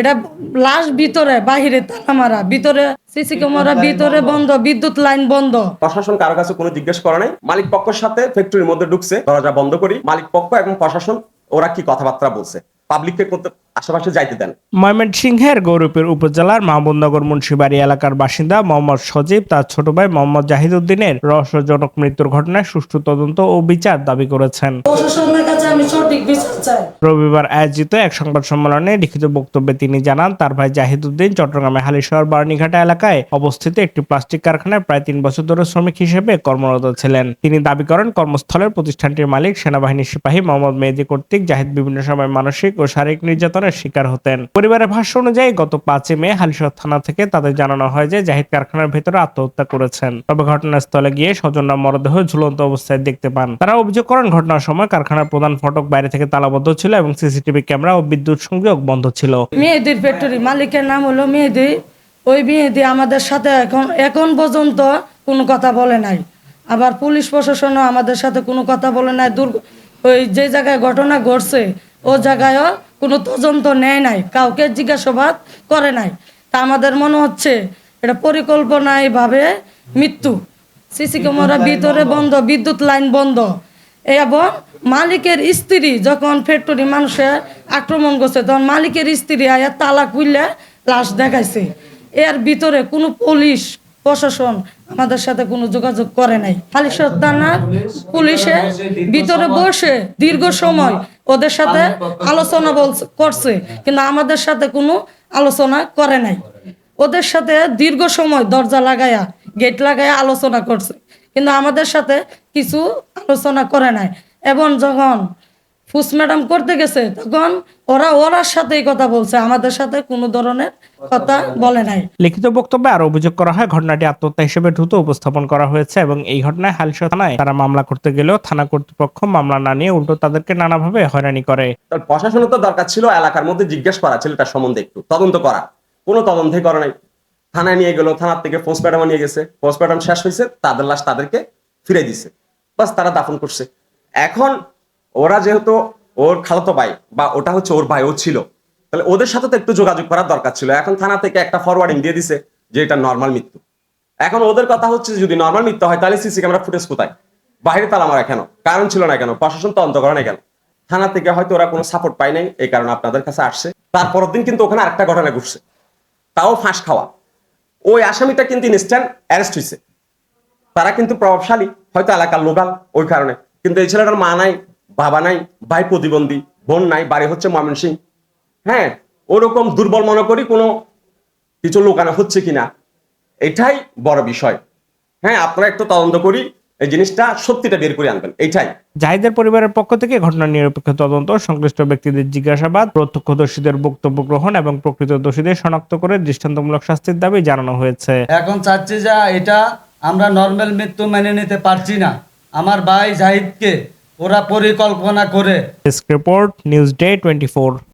এটা লাশ ভিতরে, বাহিরে তালা মারা, ভিতরে সিসি ক্যামেরা ভিতরে বন্ধ, বিদ্যুৎ লাইন বন্ধ। প্রশাসন কারো কাছে কোনো জিজ্ঞেস করে নাই। মালিক পক্ষের সাথে ফ্যাক্টরির মধ্যে ঢুকছে, দরজা বন্ধ করি, মালিক পক্ষ এবং প্রশাসন ওরা কি কথাবার্তা বলছে, পাবলিককে আশেপাশে যাইতে দেন। ময়মনসিংহের গৌরীপুর উপজেলার মাহমুদনগর মুন্সিবাড়ি এলাকার বাসিন্দা মোহাম্মদ সজীব তার ছোট ভাই মোহাম্মদ জাহিদউদ্দিনের রহস্যজনক মৃত্যুর ঘটনায় সুষ্ঠু তদন্ত ও বিচার দাবি করেছেন। প্রশাসনের কাছে আমি সঠিক বিচার চাই। রবিবার আয়োজিত এক সংবাদ সম্মেলনে লিখিত বক্তব্যে তিনি জানান, তার ভাই জাহিদউদ্দিন চট্টগ্রামে হালিশহর বারণীঘাটা এলাকায় অবস্থিত একটি প্লাস্টিক কারখানায় প্রায় 3 বছর ধরে শ্রমিক হিসেবে কর্মরত ছিলেন। তিনি দাবি করেন, কর্মস্থলের প্রতিষ্ঠানটির মালিক সেনাবাহিনীর সিপাহী মোহাম্মদ মেহেদী কর্তৃক জাহিদ বিভিন্ন সময় মানসিক ও শারীরিক নির্যাতনের শিকার হতেন। পরিবারের ভাষ্য অনুযায়ী গত 5 মে হালিশহর থানা থেকে তাদের জানানো হয় যে জাহিদ কারখানার ভেতরে আত্মহত্যা করেছেন। তবে ঘটনাস্থলে গিয়ে স্বজনরা মরদেহ ঝুলন্ত অবস্থায় দেখতে পান। তারা অভিযোগ করেন, ঘটনার সময় কারখানার প্রধান ফটক বাইরে থেকে তালাবদ্ধ ছিল এবং সিসিটিভি ক্যামেরা ও বিদ্যুৎ সংযোগ বন্ধ ছিল। মেহেদীর ফ্যাক্টরি মালিকের নাম হলো মেহেদী। ওই মেহেদী আমাদের সাথে এখন পর্যন্ত কোনো কথা বলে নাই। আবার পুলিশ প্রশাসনও আমাদের সাথে কোনো কথা বলে নাই। ওই যে জায়গায় ঘটনা ঘটছে ও জায়গায়ও কোনো তদন্ত নেয় নাই, কাউকে জিজ্ঞাসাবাদ করে নাই। তা আমাদের মনে হচ্ছে এটা পরিকল্পনায় ভাবে মৃত্যু। সিসি ক্যামেরা ভিতরে বন্ধ, বিদ্যুৎ লাইন বন্ধ। এবং মালিকের স্ত্রী যখন ফ্যাক্টরি মানুষের আক্রমণ করছে, তখন মালিকের স্ত্রী আয়া তালা খুললে লাশ দেখাইছে। এর ভিতরে কোনো পুলিশ প্রশাসন আমাদের সাথে কোনো যোগাযোগ করে নাই। হালিশহর থানার পুলিশে ভিতরে বসে দীর্ঘ সময় ওদের সাথে আলোচনা করছে, কিন্তু আমাদের সাথে কোনো আলোচনা করে নাই। ওদের সাথে দীর্ঘ সময় দরজা লাগায়া গেট লাগায়া আলোচনা করছে, কিন্তু আমাদের সাথে কিছু আলোচনা করে নাই। এবং যখন ফুস ম্যাডাম করতে গেছে তখন ওরার সাথেই কথা বলছে, আমাদের সাথে কোনো ধরনের কথা বলে নাই। লিখিত বক্তব্যে আরো অভিযোগ করা হয়, ঘটনাটি আত্মহত্যা হিসেবে দ্রুত উপস্থাপন করা হয়েছে এবং এই ঘটনায় হালিশহর থানায় তারা মামলা করতে গেলেও থানা কর্তৃপক্ষ মামলা না নিয়ে উল্টো তাদেরকে নানাভাবে হয়রানি করে। প্রশাসনের তো দরকার ছিল এলাকার মধ্যে জিজ্ঞেস করা, ছেলেটার সম্বন্ধে একটু তদন্ত করা, কোনো তদন্তই করে নাই। থানায় নিয়ে গেল, থানার থেকে পোস্টমর্টম নিয়ে গেছে, পোস্টমর্টম শেষ হয়েছে, তাদের লাশ তাদেরকে ফিরে দিছে, বাস তারা দাফন করছে। এখন ওরা যেহেতু ওর খালাতো ভাই বা ওটা হচ্ছে ওর ভাই, ও ছিল, তাহলে ওদের সাথে তো একটু যোগাযোগ করার দরকার ছিল। এখন থানা থেকে একটা ফরওয়ার্ডিং দিয়ে দিছে যে এটা নর্মাল মৃত্যু। এখন ওদের কথা হচ্ছে যদি নর্মাল মৃত্যু হয় তাহলে সিসি ক্যামেরা ফুটেজ কোথায়, বাইরে তালা মারা কেন, কারণ ছিল না কেন, প্রশাসন তদন্ত করে না কেন, থানা থেকে হয়তো ওরা কোনো সাপোর্ট পায় নাই, এই কারণে আপনাদের কাছে আসছে। তারপরের দিন কিন্তু ওখানে আরেকটা ঘটনা ঘটছে, তাও ফাঁস খাওয়া। ওই আসামিটা কিন্তু ইনস্ট্যান্ট অ্যারেস্ট হয়েছে। তারা কিন্তু প্রভাবশালী, হয়তো এলাকার লোকাল, ওই কারণে। কিন্তু এই ছেলেটার মা নাই, বাবা নাই, ভাই প্রতিবন্ধী, বোন নাই, বাড়ি হচ্ছে ময়মনসিংহ। হ্যাঁ, ওরকম দুর্বল মনে করি কোনো কিছু লোকানো হচ্ছে কিনা, এটাই বড় বিষয়। হ্যাঁ, আপনারা একটু তদন্ত করি, এই জিনিসটা সত্যিটা বের করে আনবেন, এইটাই। জাহিদের পরিবারের পক্ষ থেকে ঘটনার নিরপেক্ষ তদন্ত, সংশ্লিষ্ট ব্যক্তিদের জিজ্ঞাসাবাদ, প্রত্যক্ষদর্শীদের বক্তব্য গ্রহণ এবং প্রকৃত দোষীদের শনাক্ত করে দৃষ্টান্তমূলক শাস্তির দাবি জানানো হয়েছে। এখন চাচ্ছি যে এটা আমরা নর্মাল মৃত্যু মেনে নিতে পারছি না। আমার ভাই জাহিদকে ওরা পরিকল্পনা করে। Desk report, news day 24।